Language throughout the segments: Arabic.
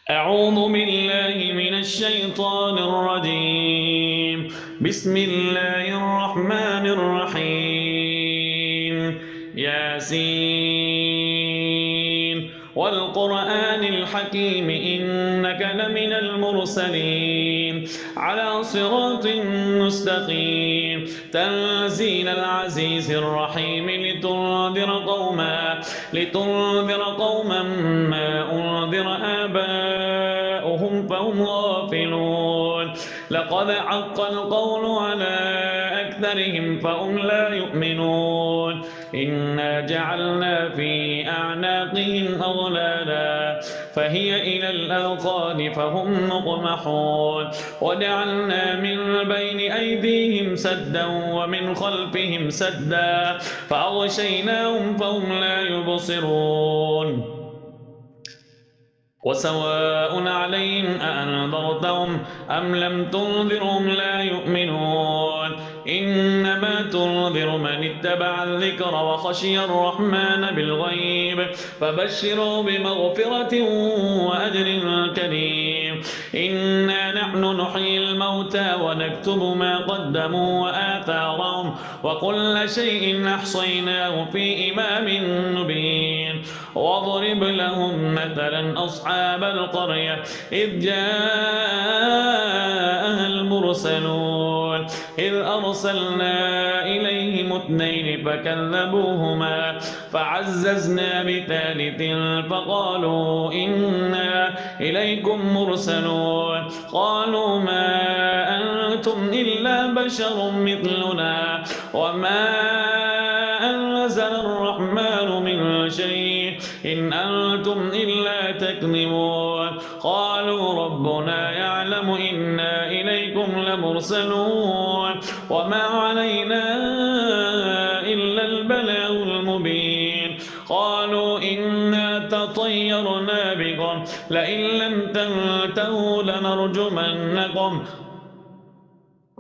أعوذ بالله من الشيطان الرجيم. بسم الله الرحمن الرحيم. ياسين والقرآن الحكيم إنك لمن المرسلين على صراط مستقيم تنزيل العزيز الرحيم لتنذر قوما ما أنذر آباؤهم فهم غافلون. لقد حق القول على أكثرهم فهم لا يؤمنون. إنا جعلنا في أعناقهم أغلالا فهي إلى الأذقان فهم مقمحون. وجعلنا من بين أيديهم سدا ومن خلفهم سدا فأغشيناهم فهم لا يبصرون. وسواء عليهم أأنذرتهم أم لم تنذرهم لا يؤمنون. إنما تنذر من اتبع الذكر وخشي الرحمن بالغيب فبشره بمغفرة وأجر كريم. إنا نحن نحيي الموتى ونكتب ما قدموا وآثارهم وكل شيء أحصيناه في إمام مبين. واضرب لهم مثلا أصحاب القرية إذ جاءها المرسلون إذ أرسلنا إليهم اثنين فكذبوهما فعززنا بثالث فقالوا إنا إليكم مرسلون. قالوا ما أنتم إلا بشر مثلنا وما أنزل الرحمن من شيء إن أنتم إلا تكذبون. قالوا ربنا يعلم إنا إليكم لمرسلون وما علينا إلا البلاغ المبين. قالوا إنا تطيرنا بكم لئن لم تنتهوا لنرجمنكم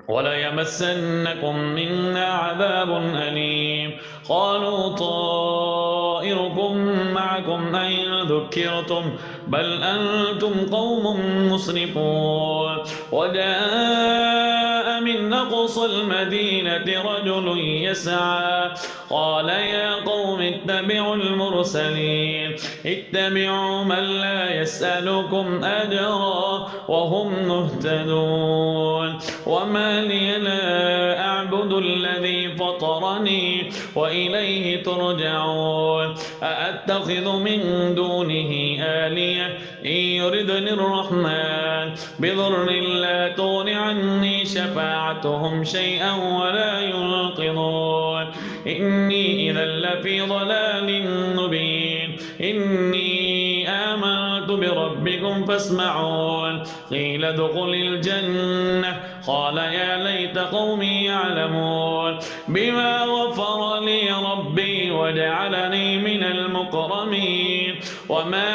وليمسنكم منا عذاب أليم. قالوا طائركم معكم أئن ذكرتم بل أنتم قوم مسرفون. وجاء من أقصى المدينة رجل يسعى قال يا قوم اتبعوا المرسلين اتبعوا من لا يسألكم أجرا وهم مهتدون. وما لي لا أعبد الذي فطرني وإليه ترجعون. أأتخذ من دونه آلية إن يردني الرحمن بضر لا تغن عني شفاعتهم شيئا ولا ينقذون. إني إذا لفي ضلال مبين. إني آمنت بربكم فاسمعون. قيل ادخل الجنة قال يا ليت قومي يعلمون بما غفر لي ربي وجعلني من المكرمين. وما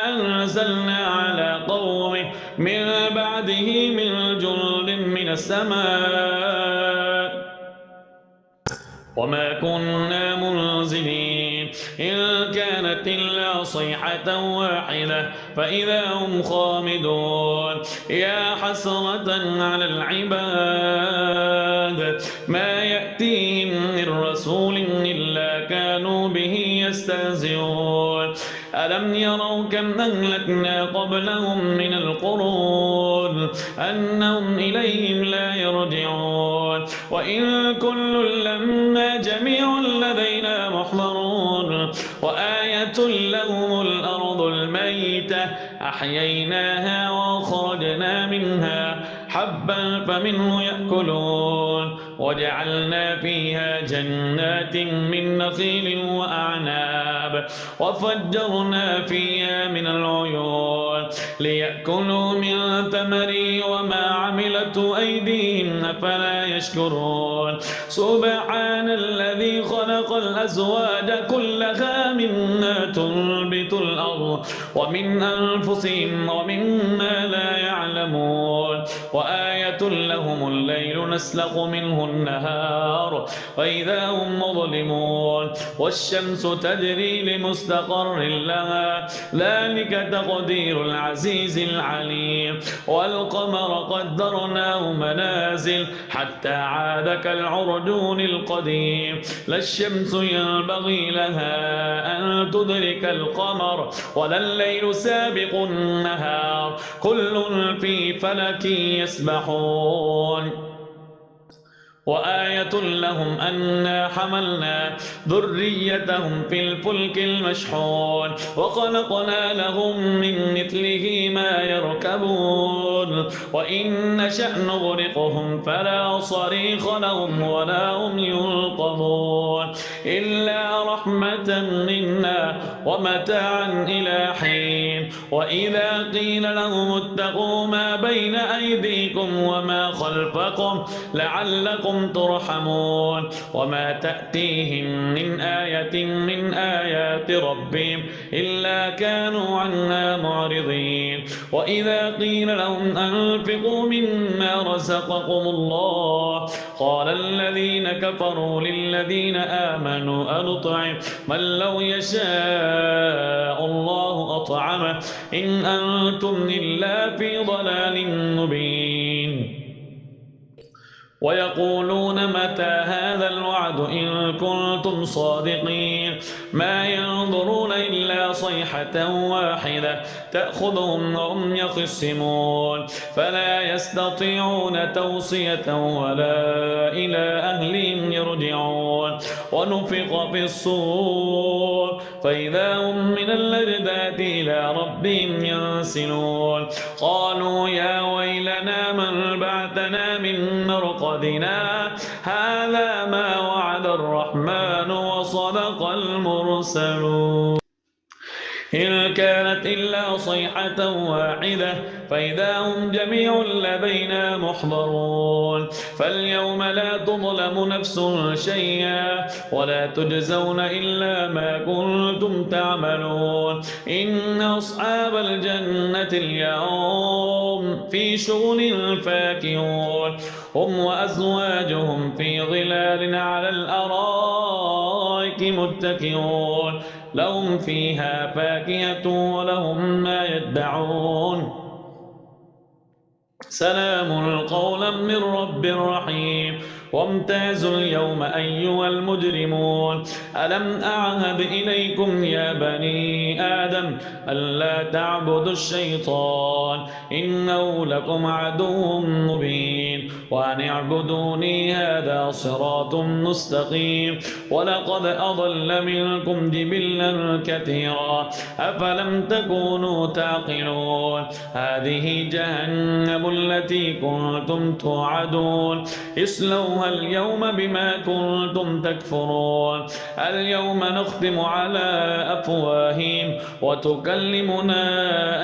أنزلنا على قومه من بعده من جند من السماء وما كنا منزلين إن كانت إلا صيحة واحدة فإذا هم خامدون. يا حسرة على العباد ما يأتيهم من رسول إلا كانوا به يستهزئون. ألم يروا كم أهلكنا قبلهم من القرون أنهم إليهم لا يرجعون. وإن كل لما جميع لدينا محضرون. وآية لهم الأرض الميتة أحييناها وأخرجنا منها حبا فمنه يأكلون. وجعلنا فيها جنات من نخيل وأعناب وفجرنا فيها من العيون ليأكلوا من ثمره وما عملت أيديهم أفلا يشكرون. سبحان الذي خلق الأزواج كلها مما تنبت الأرض ومن أنفسهم ومما لا يعلمون. وآية لهم الليل نسلخ منه النهار فإذا هم مظلمون. والشمس تجري لمستقر لها ذلك تقدير العزيز العليم والقمر قدرناه منازل حتى عاد كالعرجون القديم لا الشمس ينبغي لها أن تدرك القمر ولا الليل سابق النهار كل في فلك يسبحون وآية لهم أنا حملنا ذريتهم في الفلك المشحون وخلقنا لهم من مثله ما يركبون وإن نشأ نغرقهم فلا صريخ لهم ولا هم ينقذون إلا رحمة منا ومتاعا إلى حين وإذا قيل لهم اتقوا ما بين أيديكم وما خلفكم لعلكم ترحمون وما تأتيهم من آية من آيات ربهم إلا كانوا عنها معرضين وإذا قيل لهم أنفقوا مما رزقكم الله قال الذين كفروا للذين آمنوا أنطعم من لو يشاء الله أطعمه إن أنتم إلا في ضلال مبين ويقولون متى هذا الوعد إن كنتم صادقين ما ينظرون إلا صيحة واحدة تأخذهم وهم يخصمون فلا يستطيعون توصية ولا إلى أهلهم يرجعون ونفخ في الصور فإذا هم من الأجداث إلى ربهم ينسلون قالوا يا ويلنا من بعثنا من مرقدنا هذا ما وعد الرحمن وصدق المرسلون إن كانت إلا صيحة واحدة فإذا هم جميع لدينا محضرون فاليوم لا تظلم نفس شيئا ولا تجزون إلا ما كنتم تعملون إن أصحاب الجنة اليوم في شغل فاكهون هم وأزواجهم في ظلال على الأرائك متكئون لهم فيها فاكهة ولهم ما يدعون سلام قولا من رب رحيم وامتازوا اليوم أيها المجرمون ألم أعهد إليكم يا بني آدم ألا تعبدوا الشيطان إنه لكم عدو مبين وأن اعبدوني هذا صراط مستقيم ولقد أضل منكم جبلا كثيرا أفلم تكونوا تعقلون هذه جهنم التي كنتم توعدون اصلوها اليوم بما كنتم تكفرون اليوم نختم على أفواههم وتكلمنا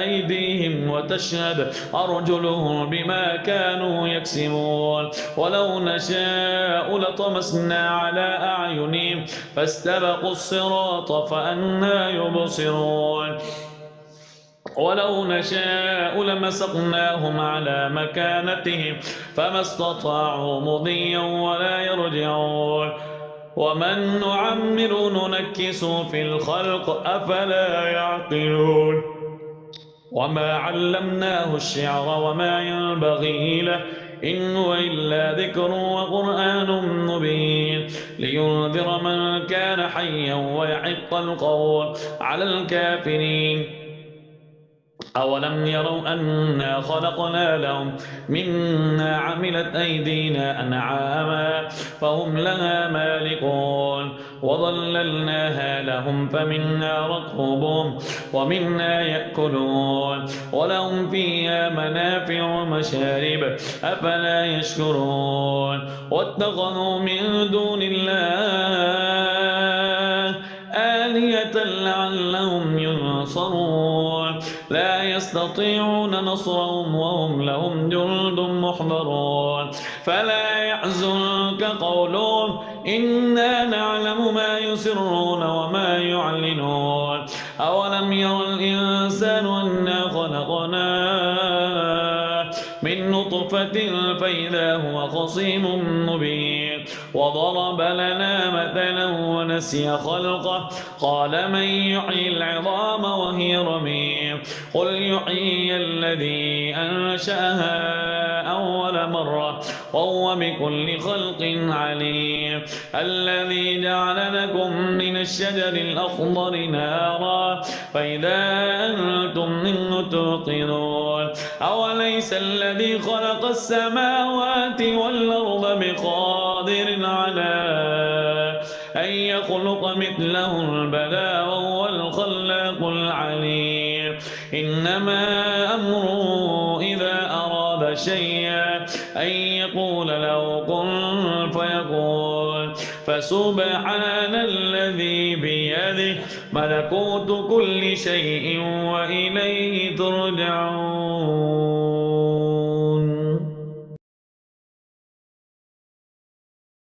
أيديهم وتشهد أرجلهم بما كانوا يكسبون ولو نشاء لطمسنا على أعينهم فاستبقوا الصراط فأنى يبصرون ولو نشاء لمسقناهم على مكانتهم فما استطاعوا مضيا ولا يرجعون ومن نعمر ننكس في الخلق أفلا يعقلون وما علمناه الشعر وما ينبغي له إن هو إلا ذكر وقرآن مبين لينذر من كان حيا ويحق القول على الكافرين أولم يروا أنا خلقنا لهم مما عملت أيدينا أنعاما فهم لها مالكون وظللناها لهم فمنا ركوبهم ومنا يأكلون ولهم فيها منافع ومشارب أفلا يشكرون واتخذوا من دون الله آلهة لعلهم ينصرون لا يستطيعون نصرهم وهم لهم جند محضرون فلا يحزنك قولهم إنا نعلم ما يسرون وما يعلنون أولم ير الإنسان أنا خلقناه من نطفة فإذا هو خصيم مبين وضرب لنا مثلا ونسي خلقه قال من يحيي العظام وهي رميم قل يحيي الذي أنشأها أول مرة وهو بكل خلق عليم الذي جعل لكم من الشجر الأخضر نارا فإذا أنتم منه توقدون أوليس الذي خلق السماوات والأرض بقادر على أن يخلق مثلهم بلى وهو الخلاق العليم إنما أمره إذا أراد شيئا أن يقول له كن فيكون فسبحان الذي بيده ملكوت كل شيء وإليه ترجعون